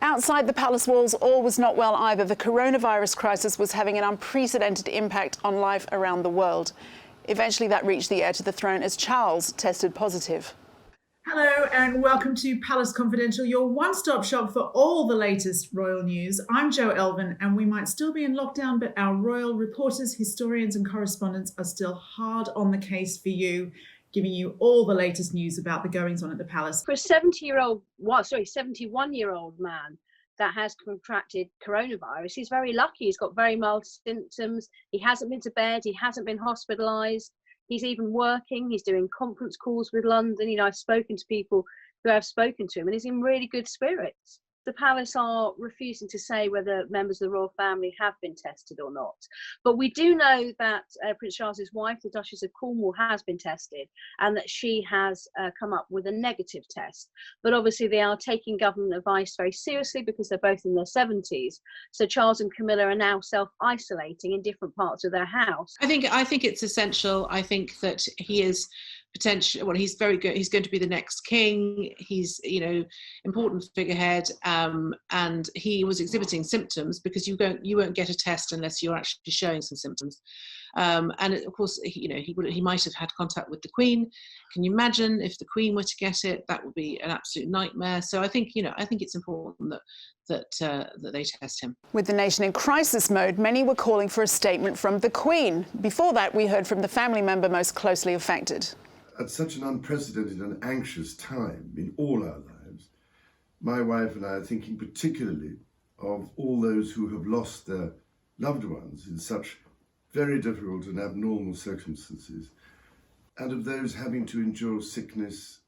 Outside the palace walls, all was not well either. The coronavirus crisis was having an unprecedented impact on life around the world. Eventually, that reached the heir to the throne as Charles tested positive. Hello and welcome to Palace Confidential, your one-stop shop for all the latest royal news. I'm Jo ELVIN, and we might still be in lockdown, but our royal reporters, historians and correspondents are still hard on the case for you, giving you all the latest news about the goings-on at the palace. For a 71-year-old man that has contracted coronavirus, he's very lucky. He's got very mild symptoms. He hasn't been to bed. He hasn't been hospitalised. He's even working. He's doing conference calls with London. You know, I've spoken to people who have spoken to him, and he's in really good spirits. The palace are refusing to say whether members of the royal family have been tested or not. But we do know that Prince Charles's wife, the Duchess of Cornwall, has been tested, and that she has come up with a negative test. But obviously they are taking government advice very seriously because they're both in their 70s. So Charles and Camilla are now self-isolating in different parts of their house. I think it's essential. I think that he is potential. Well, he's very good. He's going to be the next king. He's, you know, important figurehead, and he was exhibiting symptoms because you won't get a test unless you're actually showing some symptoms. And of course, he might have had contact with the Queen. Can you imagine if the Queen were to get it? That would be an absolute nightmare. So I think it's important that they test him. With the nation in crisis mode, many were calling for a statement from the Queen. Before that, we heard from the family member most closely affected. At such an unprecedented and anxious time in all our lives, my wife and I are thinking particularly of all those who have lost their loved ones in such very difficult and abnormal circumstances, and of those having to endure sickness,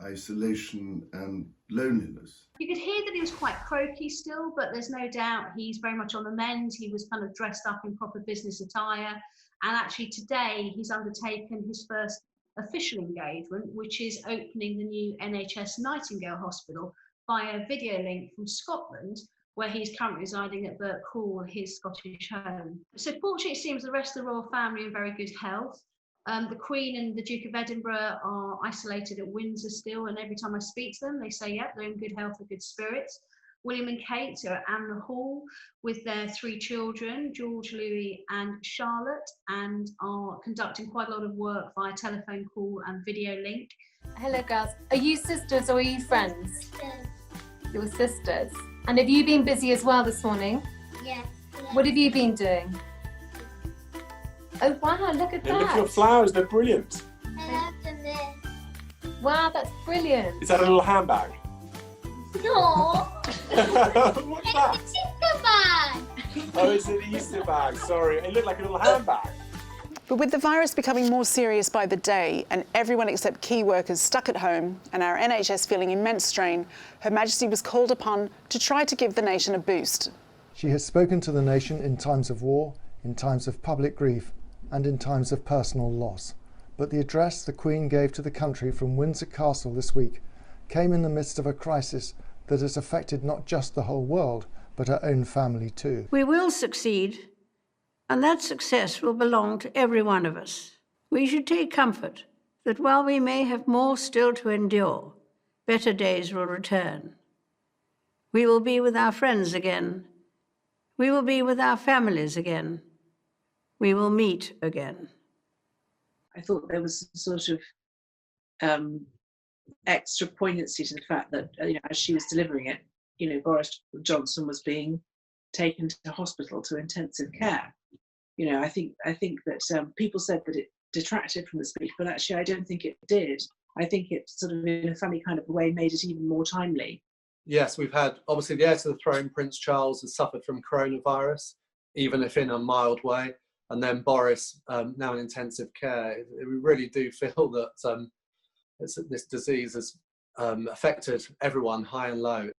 isolation and loneliness. You could hear that he was quite croaky still, but there's no doubt he's very much on the mend. He was kind of dressed up in proper business attire, and actually today he's undertaken his first official engagement, which is opening the new NHS Nightingale Hospital via video link from Scotland, where he's currently residing at Burke Hall, his Scottish home. So fortunately, it seems the rest of the royal family are in very good health. The Queen and the Duke of Edinburgh are isolated at Windsor still, and every time I speak to them, they say, yep, they're in good health and good spirits. William and Kate are at Anne Hall with their 3 children, George, Louis and Charlotte, and are conducting quite a lot of work via telephone call and video link. Hello girls, are you sisters or are you friends? Sisters. You're sisters. And have you been busy as well this morning? Yes. What have you been doing? Oh wow, look at that. Look at your flowers, they're brilliant. I love them this. Wow, that's brilliant. Is that a little handbag? No. What's that? It's a Easter bag. Oh, it's an Easter bag, sorry. It looked like a little handbag. But with the virus becoming more serious by the day and everyone except key workers stuck at home and our NHS feeling immense strain, Her Majesty was called upon to try to give the nation a boost. She has spoken to the nation in times of war, in times of public grief and in times of personal loss. But the address the Queen gave to the country from Windsor Castle this week came in the midst of a crisis that has affected not just the whole world, but her own family too. We will succeed, and that success will belong to every one of us. We should take comfort that while we may have more still to endure, better days will return. We will be with our friends again. We will be with our families again. We will meet again. I thought there was some sort of extra poignancy to the fact that, as she was delivering it, Boris Johnson was being taken to hospital to intensive care. I think that people said that it detracted from the speech, but actually I don't think it did. I think it sort of, in a funny kind of way, made it even more timely. Yes, we've had, obviously, the heir to the throne, Prince Charles, has suffered from coronavirus, even if in a mild way. And then Boris, now in intensive care. We really do feel that this disease has affected everyone, high and low.